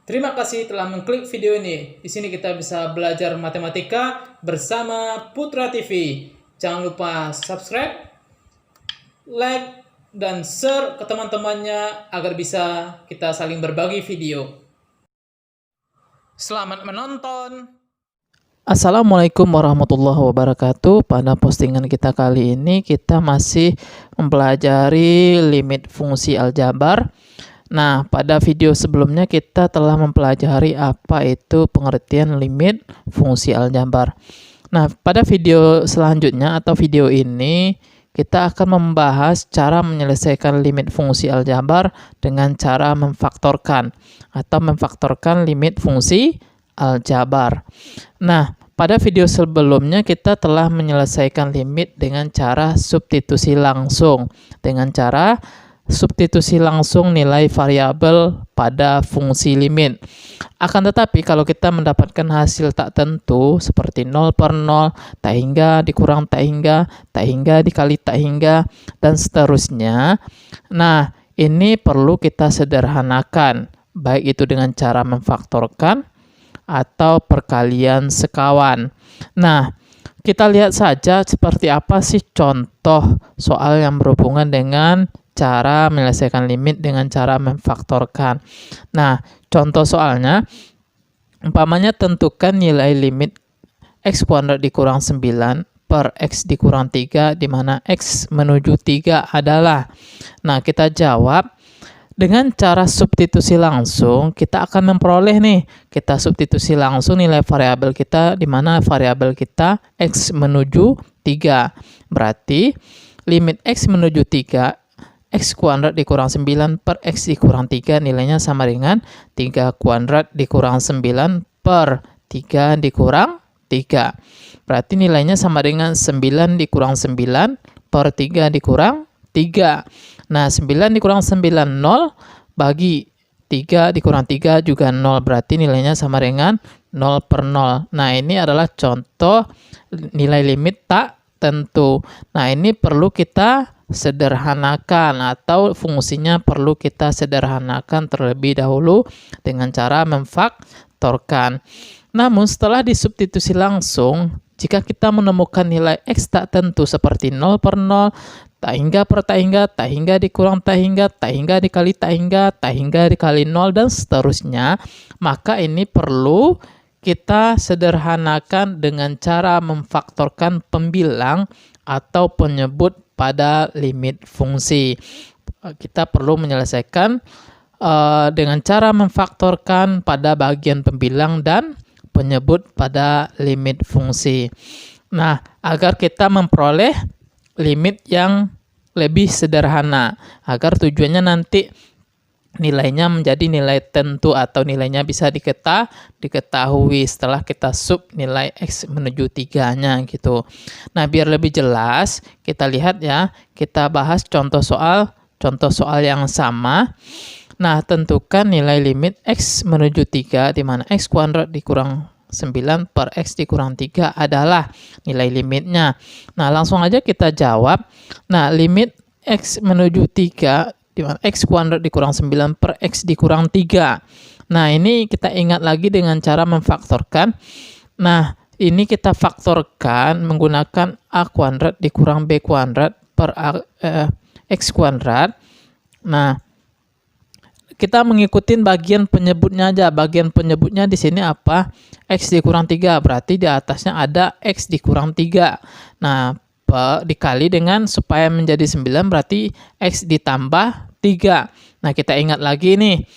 Terima kasih telah mengklik video ini. Di sini kita bisa belajar matematika bersama Putra TV. Jangan lupa subscribe, like, dan share ke teman-temannya agar bisa kita saling berbagi video. Selamat menonton. Assalamualaikum warahmatullahi wabarakatuh. Pada postingan kita kali ini kita masih mempelajari limit fungsi aljabar. Nah, pada video sebelumnya kita telah mempelajari apa itu pengertian limit fungsi aljabar. Nah, pada video selanjutnya atau video ini kita akan membahas cara menyelesaikan limit fungsi aljabar dengan cara memfaktorkan atau memfaktorkan limit fungsi aljabar. Nah, pada video sebelumnya kita telah menyelesaikan limit dengan cara substitusi langsung. Dengan cara substitusi langsung nilai variabel pada fungsi limit. Akan tetapi kalau kita mendapatkan hasil tak tentu seperti 0 per 0, tak hingga dikurang tak hingga dikali tak hingga, dan seterusnya. Nah, ini perlu kita sederhanakan, baik itu dengan cara memfaktorkan atau perkalian sekawan. Nah, kita lihat saja seperti apa sih contoh soal yang berhubungan dengan cara menyelesaikan limit dengan cara memfaktorkan. Nah, contoh soalnya, umpamanya tentukan nilai limit x kuadrat dikurang 9 per x dikurang 3, di mana x menuju 3 adalah. Nah, kita jawab dengan cara substitusi langsung. Kita akan memperoleh nih, kita substitusi langsung nilai variabel kita, di mana variabel kita x menuju 3. Berarti limit x menuju 3, x kuadrat dikurang 9 per x dikurang 3 nilainya sama dengan 3 kuadrat dikurang 9 per 3 dikurang 3. Berarti nilainya sama dengan 9 dikurang 9 per 3 dikurang 3. Nah, 9 dikurang 9, 0, bagi 3 dikurang 3 juga 0. Berarti nilainya sama dengan 0 per 0. Nah, ini adalah contoh nilai limit tak tentu. Nah, ini perlu kita sederhanakan atau fungsinya perlu kita sederhanakan terlebih dahulu dengan cara memfaktorkan. Namun setelah disubstitusi langsung, jika kita menemukan nilai x tak tentu seperti 0 per 0, tak hingga per tak hingga dikurang tak hingga dikali tak hingga dikali 0, dan seterusnya, maka ini perlu kita sederhanakan dengan cara memfaktorkan pembilang atau penyebut pada limit fungsi. Kita perlu menyelesaikan dengan cara memfaktorkan pada bagian pembilang dan penyebut pada limit fungsi. Nah, agar kita memperoleh limit yang lebih sederhana, agar tujuannya nanti nilainya menjadi nilai tentu atau nilainya bisa diketahui setelah kita sub nilai x menuju 3-nya gitu. Nah, biar lebih jelas, kita lihat ya, kita bahas contoh soal yang sama. Nah, tentukan nilai limit x menuju 3 di mana x kuadrat dikurang 9 per x dikurang 3 adalah nilai limitnya. Nah, langsung aja kita jawab. Nah, limit x menuju 3 di mana x kuadrat dikurang 9 per x dikurang 3. Nah, ini kita ingat lagi dengan cara memfaktorkan. Nah, ini kita faktorkan menggunakan a kuadrat dikurang b kuadrat per x kuadrat. Nah, kita mengikuti bagian penyebutnya aja. Bagian penyebutnya di sini apa? X dikurang 3. Berarti di atasnya ada x dikurang 3. Nah, dikali dengan supaya menjadi 9 berarti x ditambah 3. Nah, kita ingat lagi nih.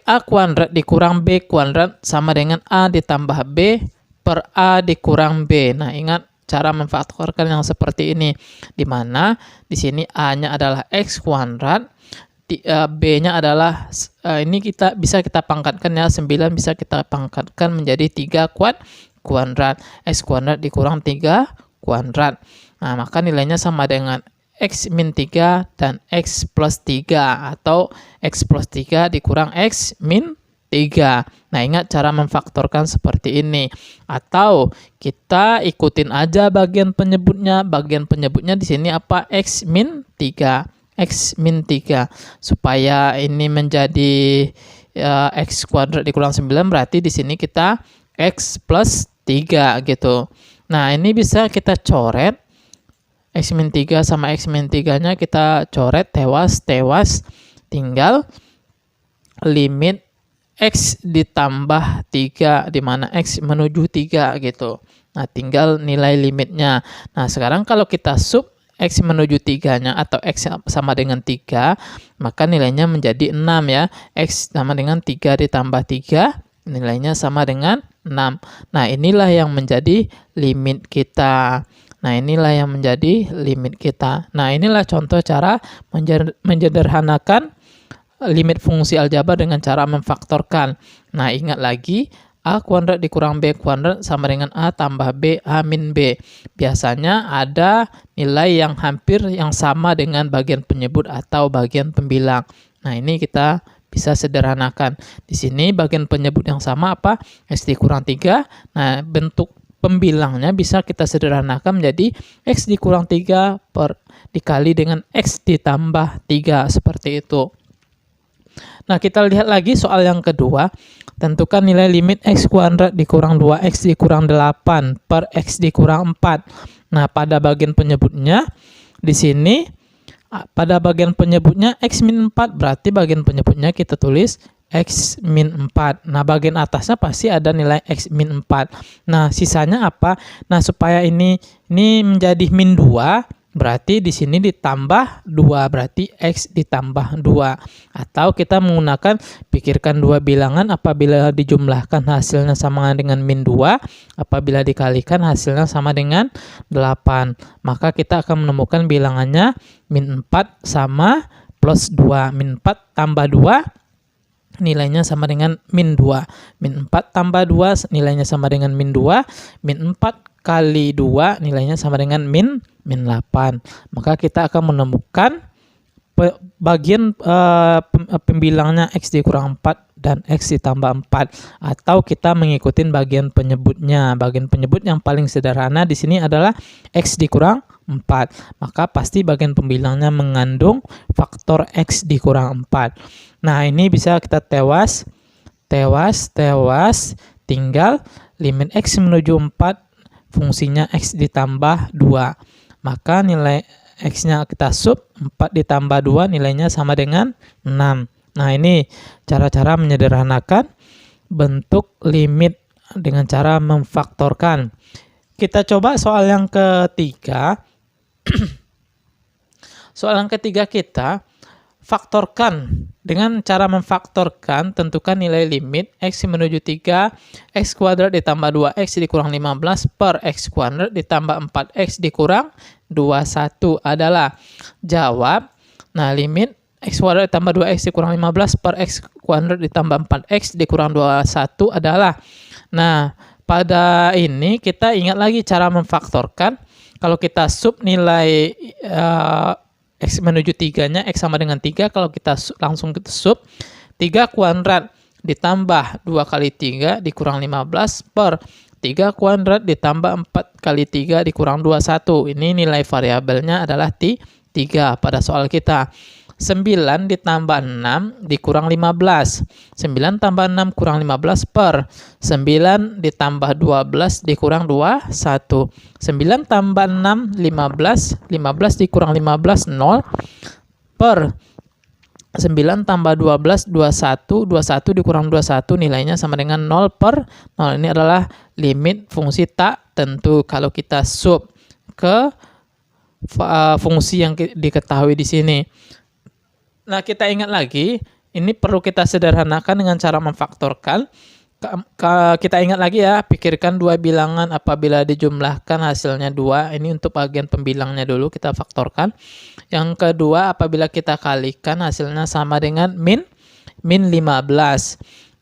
A kuadrat dikurang b kuadrat sama dengan a ditambah b per a dikurang b. Nah, ingat cara memfaktorkan yang seperti ini. Di mana di sini a-nya adalah x kuadrat, b-nya adalah ini bisa kita pangkatkan ya, 9 bisa kita pangkatkan menjadi 3 kuadrat. X kuadrat dikurang 3 kuadrat. Nah, maka nilainya sama dengan x min 3 dan x plus 3 atau x plus 3 dikurang x min 3. Nah, ingat cara memfaktorkan seperti ini. Atau kita ikutin aja bagian penyebutnya. Bagian penyebutnya di sini apa? X min 3. X min 3. Supaya ini menjadi ya, X kuadrat dikurang 9 berarti di sini kita X plus 3 gitu. Nah, ini bisa kita coret. X min 3 sama X min 3-nya kita coret tewas. Tinggal limit X ditambah 3, di mana X menuju 3 gitu. Nah, tinggal nilai limitnya. Nah, sekarang kalau kita sub X menuju 3-nya atau X sama dengan 3, maka nilainya menjadi 6 ya. X sama dengan 3 ditambah 3, nilainya sama dengan 6. Nah, inilah yang menjadi limit kita. Nah, inilah yang menjadi limit kita. Nah, inilah contoh cara menyederhanakan limit fungsi aljabar dengan cara memfaktorkan. Nah, ingat lagi, A kuadrat dikurang B kuadrat sama dengan A tambah B, A min B. Biasanya ada nilai yang hampir yang sama dengan bagian penyebut atau bagian pembilang. Nah, ini kita bisa sederhanakan. Di sini bagian penyebut yang sama apa? X dikurang 3. Nah, bentuk pembilangnya bisa kita sederhanakan menjadi X dikurang 3 dikali dengan X ditambah 3, seperti itu. Nah, kita lihat lagi soal yang kedua. Tentukan nilai limit X kuadrat dikurang 2X dikurang 8 per X dikurang 4. Nah, pada bagian penyebutnya, di sini pada bagian penyebutnya X min 4, berarti bagian penyebutnya kita tulis X min 4. Nah, bagian atasnya pasti ada nilai X min 4. Nah, sisanya apa? Nah, supaya ini menjadi min 2, berarti di sini ditambah 2, berarti X ditambah 2. Atau kita menggunakan pikirkan dua bilangan, apabila dijumlahkan hasilnya sama dengan min 2, apabila dikalikan hasilnya sama dengan 8. Maka kita akan menemukan bilangannya min 4 sama plus 2. Min 4 tambah 2 nilainya sama dengan min 2. Min 4 tambah 2 nilainya sama dengan min 2. Min 4 kali 2 nilainya sama dengan min 8. Maka kita akan menemukan bagian pembilangnya X dikurang 4 dan X ditambah 4. Atau kita mengikuti bagian penyebutnya. Bagian penyebut yang paling sederhana di sini adalah X dikurang 4. Maka pasti bagian pembilangnya mengandung faktor X dikurang 4. Nah, ini bisa kita tewas. Tinggal limit X menuju 4, fungsinya X ditambah 2. Maka nilai X-nya kita sub, 4 ditambah 2 nilainya sama dengan 6. Nah, ini cara-cara menyederhanakan bentuk limit dengan cara memfaktorkan. Kita coba soal yang ketiga. Soal yang ketiga kita faktorkan. Dengan cara memfaktorkan, tentukan nilai limit X menuju 3, X kuadrat ditambah 2X dikurang 15 per X kuadrat ditambah 4X dikurang 21 adalah. Jawab. Nah, limit X kuadrat ditambah 2X dikurang 15 per X kuadrat ditambah 4X dikurang 21 adalah. Nah, pada ini kita ingat lagi cara memfaktorkan. Kalau kita sub nilai X menuju 3-nya, X sama dengan 3. Kalau kita langsung kita sub, 3 kuadrat ditambah 2 kali 3 dikurang 15 per 3 kuadrat ditambah 4 kali 3 dikurang 21. Ini nilai variabelnya adalah 3 pada soal kita. 9 ditambah 6 dikurang 15. 9 tambah 6 kurang 15 per 9 ditambah 12 dikurang 21. 9 tambah 6 15. 15 dikurang 15 0 per 9 tambah 12 21. 21 dikurang 21 nilainya sama dengan 0 per 0. Ini adalah limit fungsi tak tentu kalau kita sub ke fungsi yang diketahui di sini. Nah, kita ingat lagi, ini perlu kita sederhanakan dengan cara memfaktorkan. Kita ingat lagi ya, pikirkan dua bilangan apabila dijumlahkan hasilnya 2. Ini untuk bagian pembilangnya dulu kita faktorkan. Yang kedua, apabila kita kalikan hasilnya sama dengan min 15.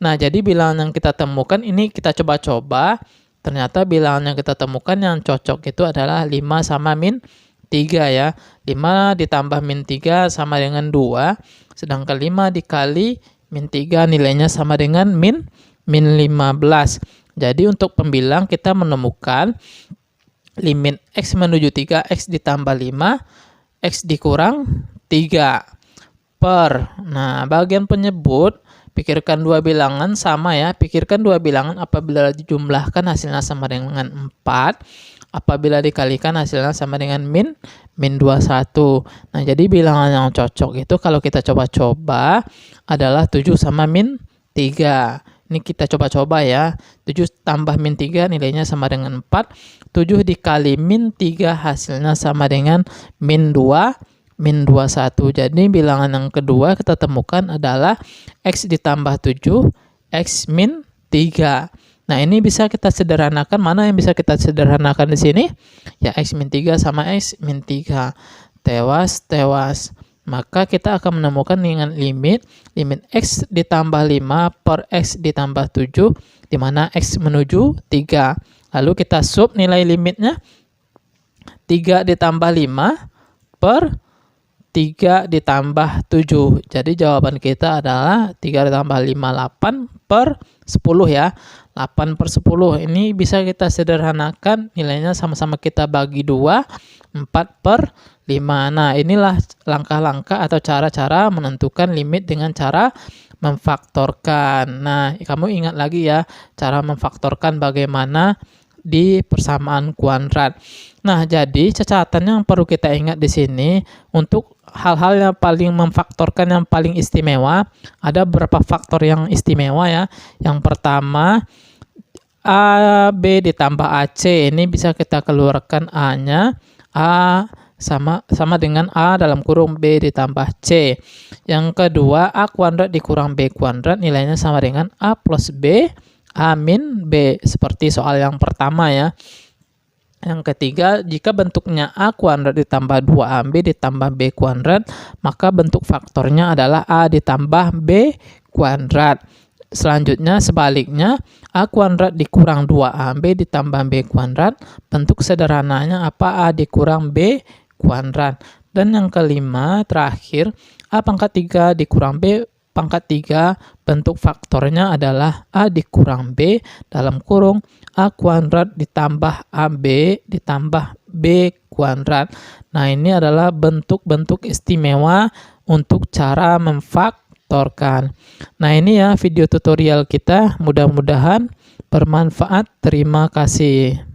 Nah, jadi bilangan yang kita temukan ini kita coba-coba. Ternyata bilangan yang kita temukan yang cocok itu adalah 5 sama min 3 ya. 5 ditambah min 3 sama dengan 2. Sedangkan 5 dikali min 3 nilainya sama dengan min 15. Jadi untuk pembilang kita menemukan limit X menuju 3, X ditambah 5, X dikurang 3 per. Nah, bagian penyebut Pikirkan dua bilangan sama ya. Pikirkan dua bilangan apabila dijumlahkan hasilnya sama dengan 4. Apabila dikalikan hasilnya sama dengan min 21. Nah, jadi bilangan yang cocok itu kalau kita coba-coba adalah 7 sama min 3. Ini kita coba-coba ya. 7 tambah min 3 nilainya sama dengan 4. 7 dikali min 3 hasilnya sama dengan min 2. Min 21. Jadi bilangan yang kedua kita temukan adalah X ditambah 7, X min 3. Nah, ini bisa kita sederhanakan. Mana yang bisa kita sederhanakan di sini? Ya, X min 3 sama X min 3. Tewas. Maka kita akan menemukan dengan limit X ditambah 5 per X ditambah 7, di mana X menuju 3. Lalu kita sub nilai limitnya. 3 ditambah 5 per 3 ditambah 7. Jadi jawaban kita adalah 3 ditambah 5, 8 per 10 ya. 8 per 10. Ini bisa kita sederhanakan. Nilainya sama-sama kita bagi 2. 4 per 5. Nah, inilah langkah-langkah atau cara-cara menentukan limit dengan cara memfaktorkan. Nah, kamu ingat lagi ya, cara memfaktorkan bagaimana di persamaan kuadrat. Nah, jadi catatan yang perlu kita ingat di sini untuk hal-hal yang paling memfaktorkan yang paling istimewa, ada beberapa faktor yang istimewa ya. Yang pertama, AB ditambah AC, ini bisa kita keluarkan A-nya, A sama dengan A dalam kurung B ditambah C. Yang kedua, A kuadrat dikurang B kuadrat, nilainya sama dengan A plus B, A min B, seperti soal yang pertama ya. Yang ketiga, jika bentuknya A kuadrat ditambah 2AB ditambah B kuadrat, maka bentuk faktornya adalah A ditambah B kuadrat. Selanjutnya, sebaliknya, A kuadrat dikurang 2AB ditambah B kuadrat, bentuk sederhananya apa? A dikurang B kuadrat. Dan yang kelima, terakhir, A pangkat 3 dikurang B pangkat 3, bentuk faktornya adalah A dikurang B dalam kurung A kuadrat ditambah AB ditambah B kuadrat. Nah, ini adalah bentuk-bentuk istimewa untuk cara memfaktorkan. Nah, ini ya video tutorial kita, mudah-mudahan bermanfaat. Terima kasih.